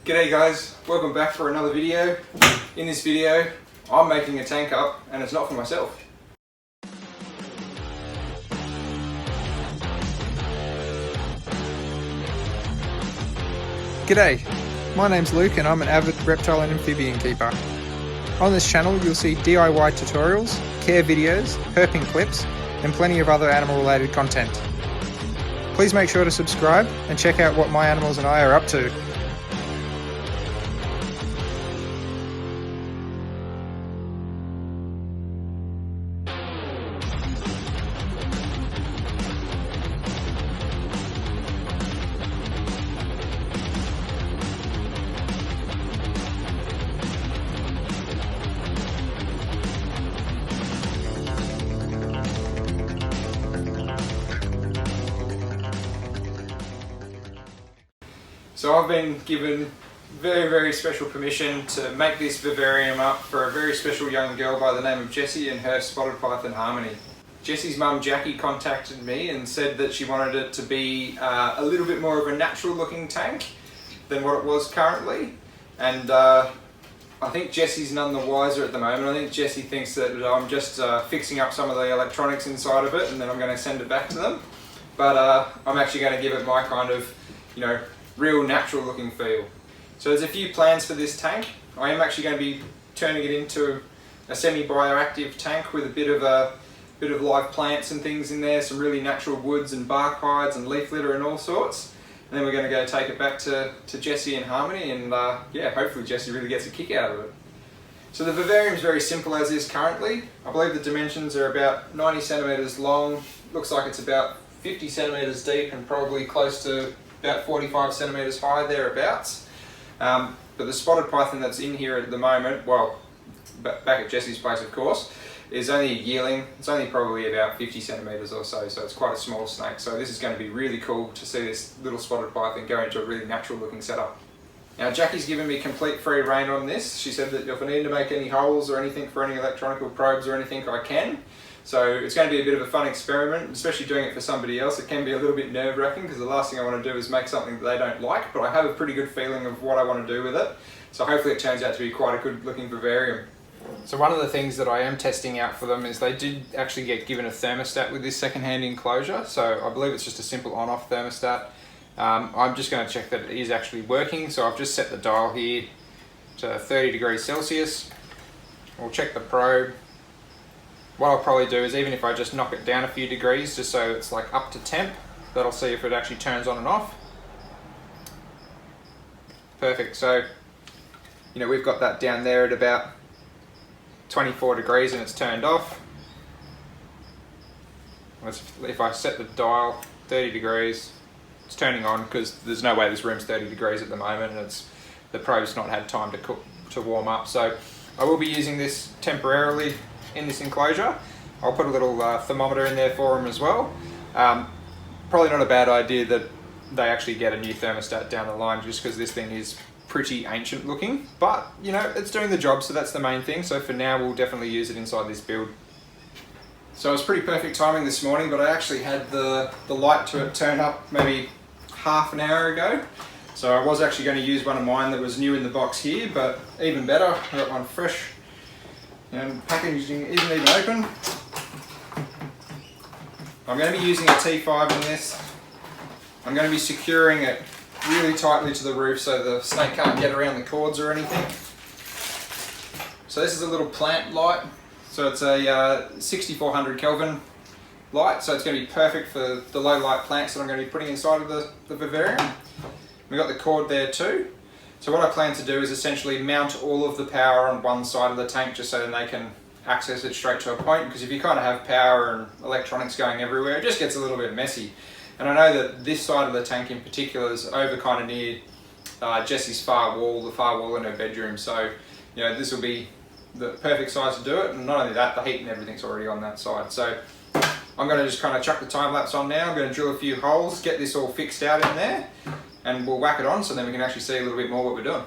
G'day guys, welcome back for another video. In this video, I'm making a tank up and it's not for myself. G'day, my name's Luke and I'm an avid reptile and amphibian keeper. On this channel you'll see DIY tutorials, care videos, herping clips and plenty of other animal related content. Please make sure to subscribe and check out what my animals and I are up to. So I've been given very special permission to make this vivarium up for a very special young girl by the name of Jessie and her Spotted Python Harmony. Jessie's mum Jackie contacted me and said that she wanted it to be a little bit more of a natural looking tank than what it was currently, and I think Jessie's none the wiser at the moment. I think Jessie thinks that I'm just fixing up some of the electronics inside of it and then I'm going to send it back to them, but I'm actually going to give it my kind of, you know, real natural looking feel. So there's a few plans for this tank. I am actually going to be turning it into a semi-bioactive tank with a bit of live plants and things in there, some really natural woods and bark hides and leaf litter and all sorts. And then we're going to go take it back to Jessie and Harmony and yeah, hopefully Jessie really gets a kick out of it. So the vivarium is very simple as is currently. I believe the dimensions are about 90 centimeters long, looks like it's about 50 centimeters deep and probably close to about 45 centimeters high thereabouts. But the spotted python that's in here at the moment, well, back at Jessie's place of course, is only a yearling. It's only probably about 50 centimeters or so it's quite a small snake. So this is going to be really cool to see this little spotted python go into a really natural looking setup. Now Jackie's given me complete free rein on this. She said that if I need to make any holes or anything for any electronic probes or anything, I can. So it's going to be a bit of a fun experiment, especially doing it for somebody else. It can be a little bit nerve-wracking because the last thing I want to do is make something that they don't like, but I have a pretty good feeling of what I want to do with it. So hopefully it turns out to be quite a good looking vivarium. So one of the things that I am testing out for them is they did actually get given a thermostat with this second-hand enclosure. So I believe it's just a simple on-off thermostat. I'm just going to check that it is actually working. So I've just set the dial here to 30 degrees Celsius. We'll check the probe. What I'll probably do is, even if I just knock it down a few degrees just so it's like up to temp, that'll see if it actually turns on and off. Perfect. So, you know, we've got that down there at about 24 degrees and it's turned off. If I set the dial 30 degrees, it's turning on because there's no way this room's 30 degrees at the moment and the probe's not had time to cook, to warm up. So I will be using this temporarily in this enclosure. I'll put a little thermometer in there for them as well. Probably not a bad idea that they actually get a new thermostat down the line just because this thing is pretty ancient looking, but you know, it's doing the job, so that's the main thing. So for now we'll definitely use it inside this build. So it was pretty perfect timing this morning, but I actually had the light to it turn up maybe half an hour ago. So I was actually going to use one of mine that was new in the box here, but even better, I got one fresh and packaging isn't even open. I'm going to be using a T5 in this. I'm going to be securing it really tightly to the roof so the snake can't get around the cords or anything. So this is a little plant light. So it's a 6400 Kelvin light, so it's going to be perfect for the low light plants that I'm going to be putting inside of the vivarium. We've got the cord there too. So what I plan to do is essentially mount all of the power on one side of the tank just so then they can access it straight to a point, because if you kind of have power and electronics going everywhere, it just gets a little bit messy. And I know that this side of the tank in particular is over kind of near Jessie's far wall, the far wall in her bedroom. So, you know, this will be the perfect size to do it. And not only that, the heat and everything's already on that side. So I'm going to just kind of chuck the time lapse on now. I'm going to drill a few holes, get this all fixed out in there, and we'll whack it on so then we can actually see a little bit more what we're doing.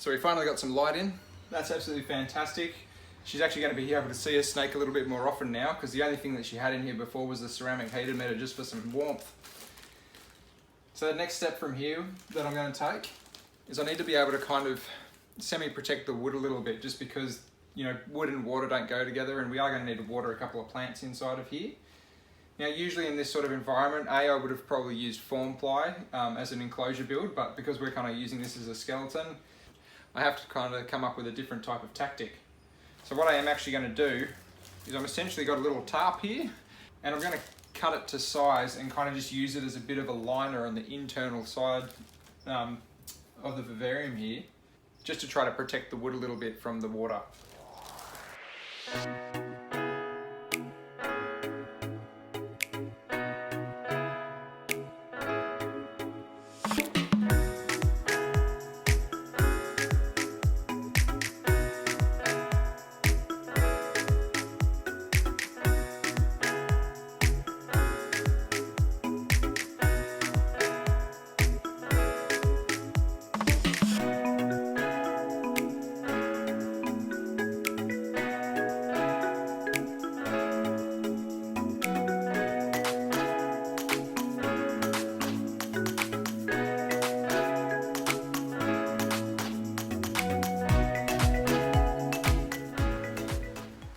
So we finally got some light in. That's absolutely fantastic. She's actually going to be able to see her snake a little bit more often now, because the only thing that she had in here before was the ceramic heat emitter just for some warmth. So the next step from here that I'm going to take is I need to be able to kind of semi-protect the wood a little bit, just because, you know, wood and water don't go together, and we are going to need to water a couple of plants inside of here. Now, usually in this sort of environment, I would have probably used form ply as an enclosure build, but because we're kind of using this as a skeleton, I have to kind of come up with a different type of tactic. So what I am actually going to do is I've essentially got a little tarp here, and I'm going to cut it to size and kind of just use it as a bit of a liner on the internal side of the vivarium here, just to try to protect the wood a little bit from the water.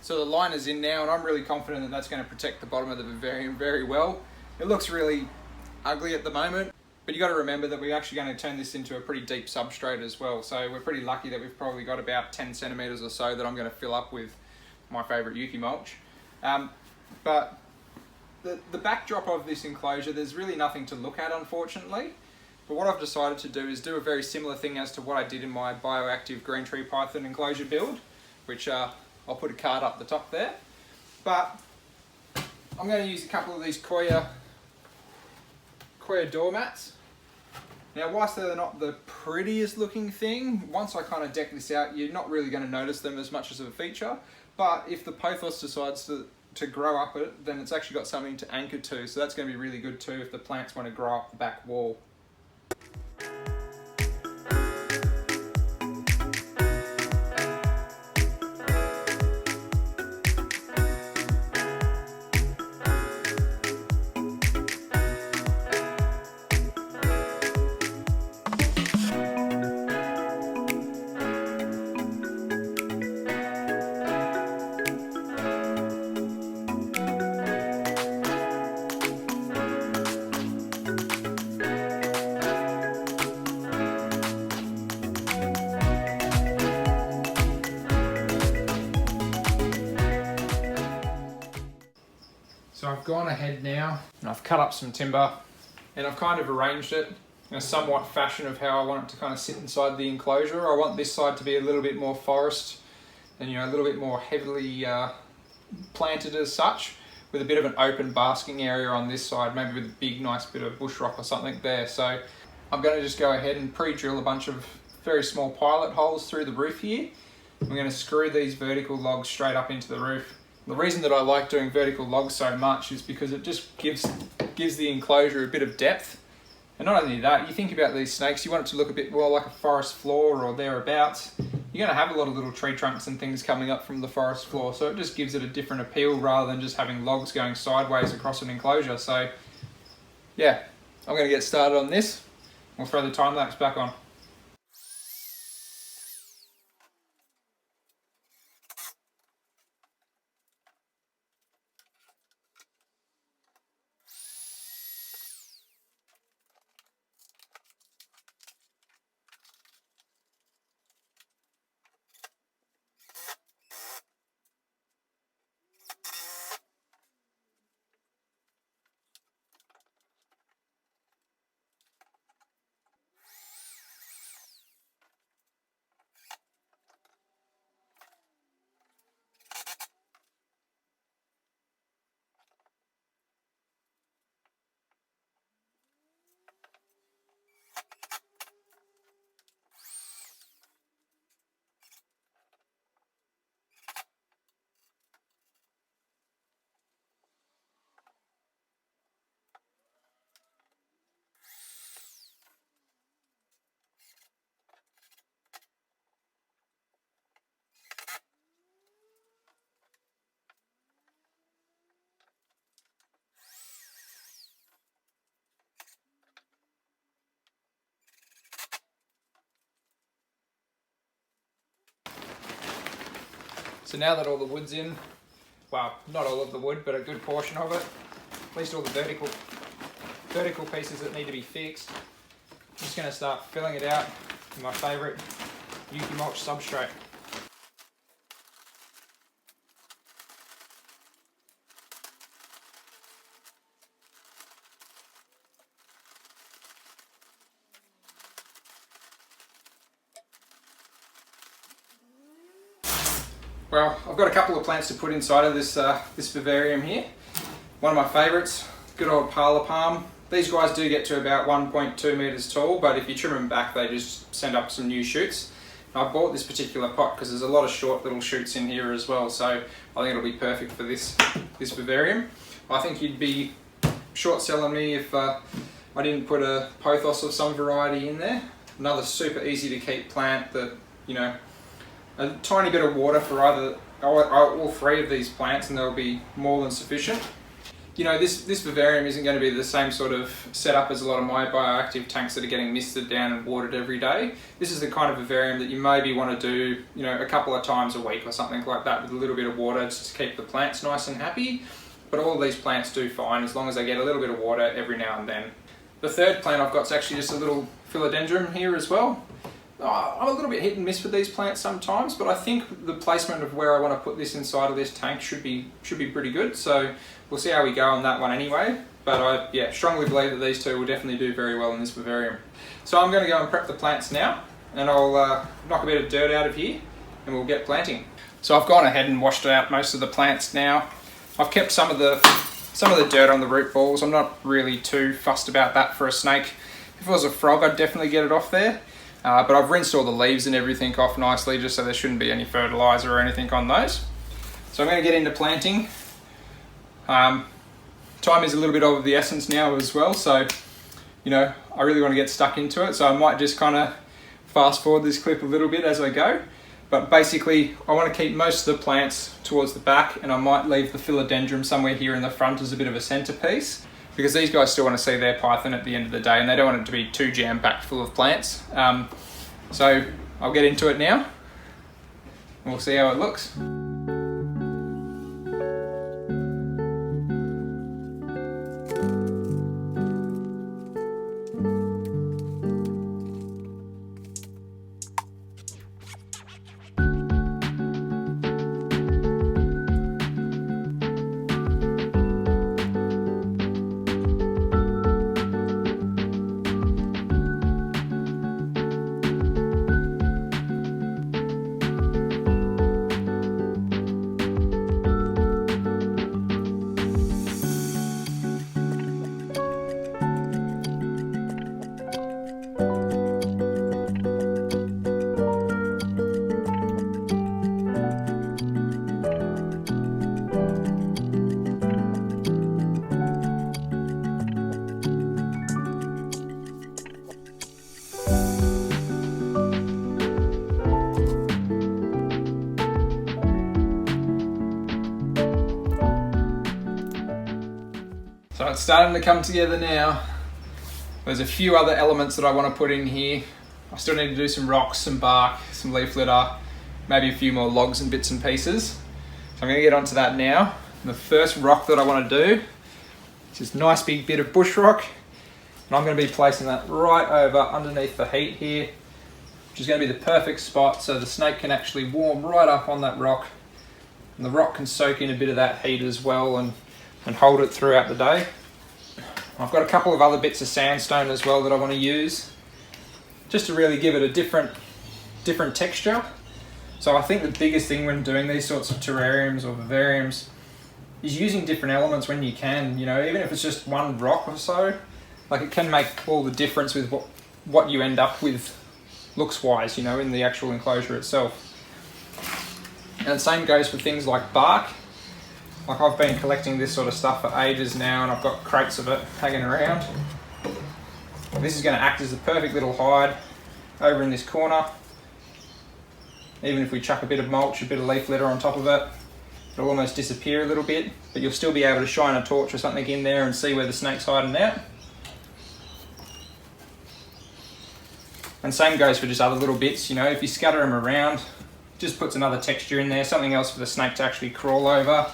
So the line is in now, and I'm really confident that that's going to protect the bottom of the vivarium very well. It looks really ugly at the moment, but you got to remember that we're actually going to turn this into a pretty deep substrate as well. So we're pretty lucky that we've probably got about 10 centimeters or so that I'm going to fill up with my favorite Yuki mulch. But the backdrop of this enclosure, there's really nothing to look at, unfortunately. But what I've decided to do is do a very similar thing as to what I did in my bioactive green tree python enclosure build, which I'll put a card up the top there. But I'm going to use a couple of these Koya doormats. Now, whilst they're not the prettiest looking thing, once I kind of deck this out, you're not really going to notice them as much as a feature. But if the pothos decides to grow up it, then it's actually got something to anchor to. So that's going to be really good too if the plants want to grow up the back wall. So I've gone ahead now and I've cut up some timber and I've kind of arranged it in a somewhat fashion of how I want it to kind of sit inside the enclosure. I want this side to be a little bit more forest and, you know, a little bit more heavily planted as such, with a bit of an open basking area on this side, maybe with a big nice bit of bush rock or something there. So I'm going to just go ahead and pre-drill a bunch of very small pilot holes through the roof here. I'm going to screw these vertical logs straight up into the roof. The reason that I like doing vertical logs so much is because it just gives the enclosure a bit of depth. And not only that, you think about these snakes, you want it to look a bit more like a forest floor or thereabouts. You're going to have a lot of little tree trunks and things coming up from the forest floor, so it just gives it a different appeal rather than just having logs going sideways across an enclosure. So yeah, I'm going to get started on this. We'll throw the time lapse back on. So now that all the wood's in, well, not all of the wood, but a good portion of it, at least all the vertical pieces that need to be fixed, I'm just going to start filling it out with my favourite Yuki mulch substrate. Well, I've got a couple of plants to put inside of this this vivarium here. One of my favourites, good old parlour palm. These guys do get to about 1.2 metres tall, but if you trim them back, they just send up some new shoots. I bought this particular pot because there's a lot of short little shoots in here as well, so I think it'll be perfect for this vivarium. I think you'd be short selling me if I didn't put a pothos of some variety in there. Another super easy to keep plant that, you know, a tiny bit of water for either all three of these plants and they'll be more than sufficient. You know, this vivarium isn't going to be the same sort of setup as a lot of my bioactive tanks that are getting misted down and watered every day. This is the kind of vivarium that you maybe want to do, you know, a couple of times a week or something like that with a little bit of water just to keep the plants nice and happy. But all of these plants do fine as long as they get a little bit of water every now and then. The third plant I've got is actually just a little philodendron here as well. I'm a little bit hit and miss with these plants sometimes, but I think the placement of where I want to put this inside of this tank should be pretty good. So we'll see how we go on that one anyway. But I strongly believe that these two will definitely do very well in this vivarium. So I'm going to go and prep the plants now, and I'll knock a bit of dirt out of here, and we'll get planting. So I've gone ahead and washed out most of the plants now. I've kept some of the dirt on the root balls. I'm not really too fussed about that for a snake. If it was a frog, I'd definitely get it off there. But I've rinsed all the leaves and everything off nicely just so there shouldn't be any fertilizer or anything on those. So I'm going to get into planting. Time is a little bit of the essence now as well, so you know, I really want to get stuck into it, so I might just kind of fast forward this clip a little bit as I go. But basically I want to keep most of the plants towards the back, and I might leave the philodendron somewhere here in the front as a bit of a centerpiece, because these guys still want to see their python at the end of the day and they don't want it to be too jam-packed full of plants. So I'll get into it now and we'll see how it looks. So it's starting to come together now. There's a few other elements that I want to put in here. I still need to do some rocks, some bark, some leaf litter, maybe a few more logs and bits and pieces. So I'm going to get onto that now. And the first rock that I want to do is this nice big bit of bush rock. And I'm going to be placing that right over underneath the heat here, which is going to be the perfect spot so the snake can actually warm right up on that rock. And the rock can soak in a bit of that heat as well and hold it throughout the day. I've got a couple of other bits of sandstone as well that I want to use, just to really give it a different texture. So I think the biggest thing when doing these sorts of terrariums or vivariums is using different elements when you can, you know, even if it's just one rock or so, like it can make all the difference with what you end up with looks wise, you know, in the actual enclosure itself. And the same goes for things like bark. Like I've been collecting this sort of stuff for ages now and I've got crates of it hanging around. This is going to act as the perfect little hide over in this corner. Even if we chuck a bit of mulch, a bit of leaf litter on top of it, it'll almost disappear a little bit, but you'll still be able to shine a torch or something in there and see where the snake's hiding out. And same goes for just other little bits, you know, if you scatter them around, Just puts another texture in there, something else for the snake to actually crawl over.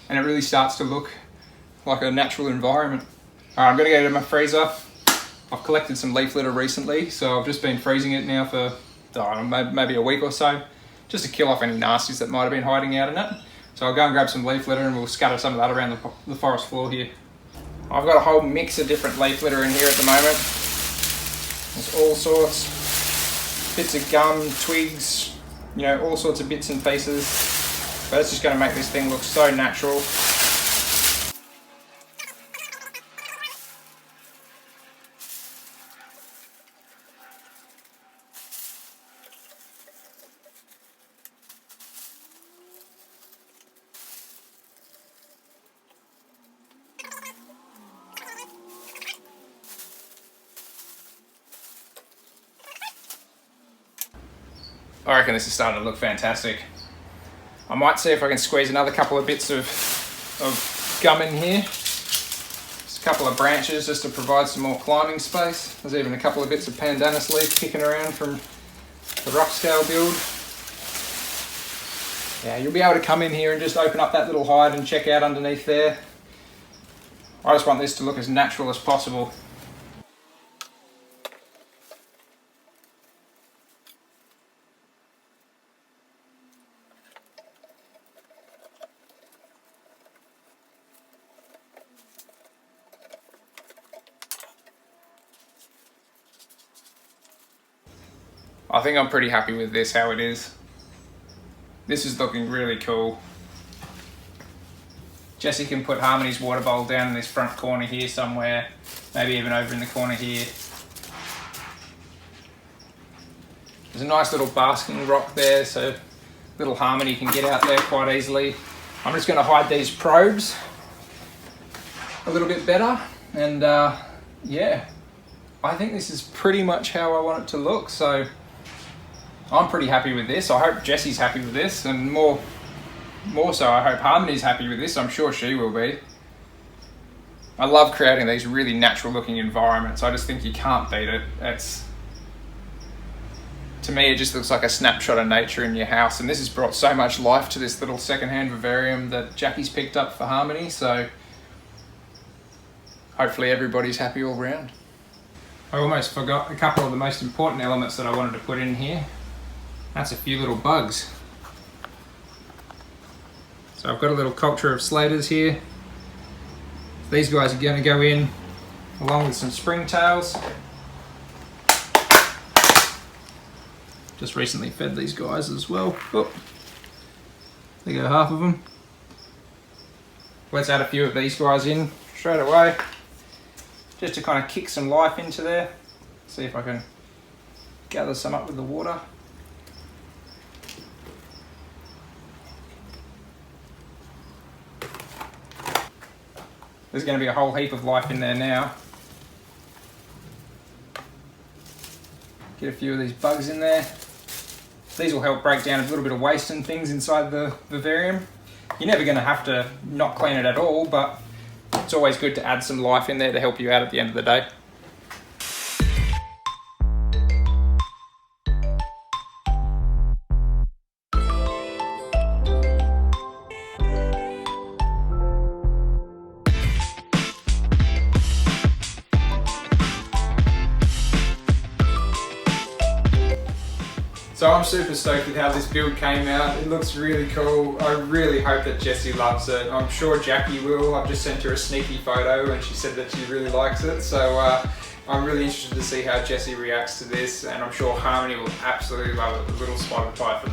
And it really starts to look like a natural environment. Alright, I'm going to go to my freezer. I've collected some leaf litter recently, so I've just been freezing it now for maybe a week or so, just to kill off any nasties that might have been hiding out in it. So I'll go and grab some leaf litter and we'll scatter some of that around the forest floor here. I've got a whole mix of different leaf litter in here at the moment. There's all sorts, bits of gum, twigs, you know, all sorts of bits and pieces. But it's just going to make this thing look so natural. I reckon this is starting to look fantastic. I might see if I can squeeze another couple of bits of gum in here. Just a couple of branches just to provide some more climbing space. There's even a couple of bits of pandanus leaf kicking around from the rough scale build. Yeah, you'll be able to come in here and just open up that little hide and check out underneath there. I just want this to look as natural as possible. I think I'm pretty happy with this, how it is. This is looking really cool. Jessie can put Harmony's water bowl down in this front corner here somewhere, maybe even over in the corner here. There's a nice little basking rock there, so little Harmony can get out there quite easily. I'm just going to hide these probes a little bit better, and yeah, I think this is pretty much how I want it to look. So I'm pretty happy with this. I hope Jessie's happy with this, and more so I hope Harmony's happy with this. I'm sure she will be. I love creating these really natural looking environments. I just think you can't beat it. To me, it just looks like a snapshot of nature in your house, and this has brought so much life to this little secondhand vivarium that Jackie's picked up for Harmony, so hopefully everybody's happy all round. I almost forgot a couple of the most important elements that I wanted to put in here. That's a few little bugs. So I've got a little culture of slaters here. These guys are going to go in along with some springtails. Just recently fed these guys as well. Oh, there go half of them. Let's add a few of these guys in straight away, just to kind of kick some life into there. See if I can gather some up with the water. There's going to be a whole heap of life in there now. Get a few of these bugs in there. These will help break down a little bit of waste and things inside the vivarium. You're never going to have to not clean it at all, but it's always good to add some life in there to help you out at the end of the day. So I'm super stoked with how this build came out. It looks really cool. I really hope that Jessie loves it. I'm sure Jackie will. I've just sent her a sneaky photo and she said that she really likes it. So I'm really interested to see how Jessie reacts to this, and I'm sure Harmony will absolutely love it, the little spotted python.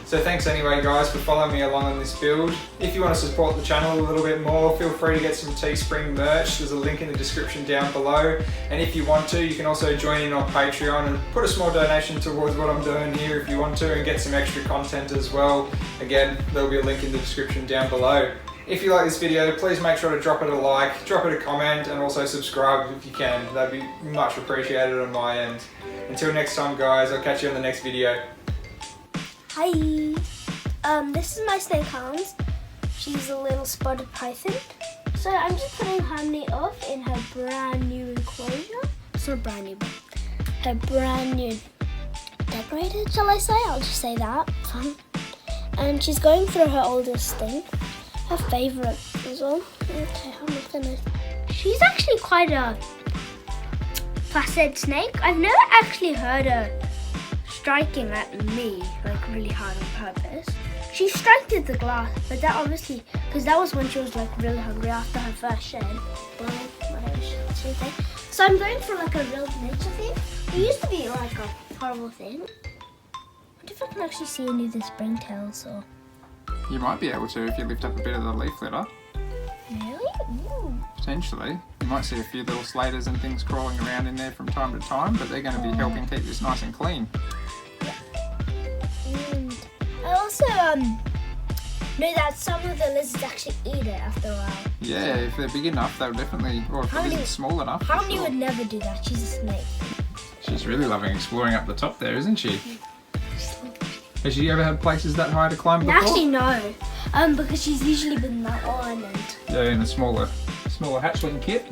So thanks anyway guys for following me along on this build. If you want to support the channel a little bit more, feel free to get some Teespring merch. There's a link in the description down below. And if you want to, you can also join in on Patreon and put a small donation towards what I'm doing here if you want to, and get some extra content as well. Again, there'll be a link in the description down below. If you like this video, please make sure to drop it a like, drop it a comment, and also subscribe if you can. That'd be much appreciated on my end. Until next time guys, I'll catch you on the next video. Hi, this is my snake Hans. She's a little spotted python. So I'm just putting Harmony off in her brand new enclosure. It's not brand new, but her brand new deck separated, shall I say? I'll just say that. And she's going through her oldest thing. Her favourite as well. Okay, I'm not gonna... She's actually quite a placid snake. I've never actually heard her striking at me, like really hard on purpose. She struck at the glass, but that obviously, because that was when she was like really hungry after her first shed. Well, whatever she said. So I'm going for like a real nature thing. It used to be like a horrible thing. I wonder if I can actually see any of the springtails or... You might be able to if you lift up a bit of the leaf litter. Really? Ooh. Potentially. You might see a few little slaters and things crawling around in there from time to time, but they're going to be helping keep this nice and clean. And I also know that some of the lizards actually eat it after a while. Yeah, if they're big enough, they'll definitely, or if the lizard's small enough. Harmony sure. would never do that. She's a snake. She's really loving exploring up the top there, isn't she? Has she ever had places that high to climb before? Actually, no. Because she's usually been that one and... Yeah, in a smaller hatchling kit.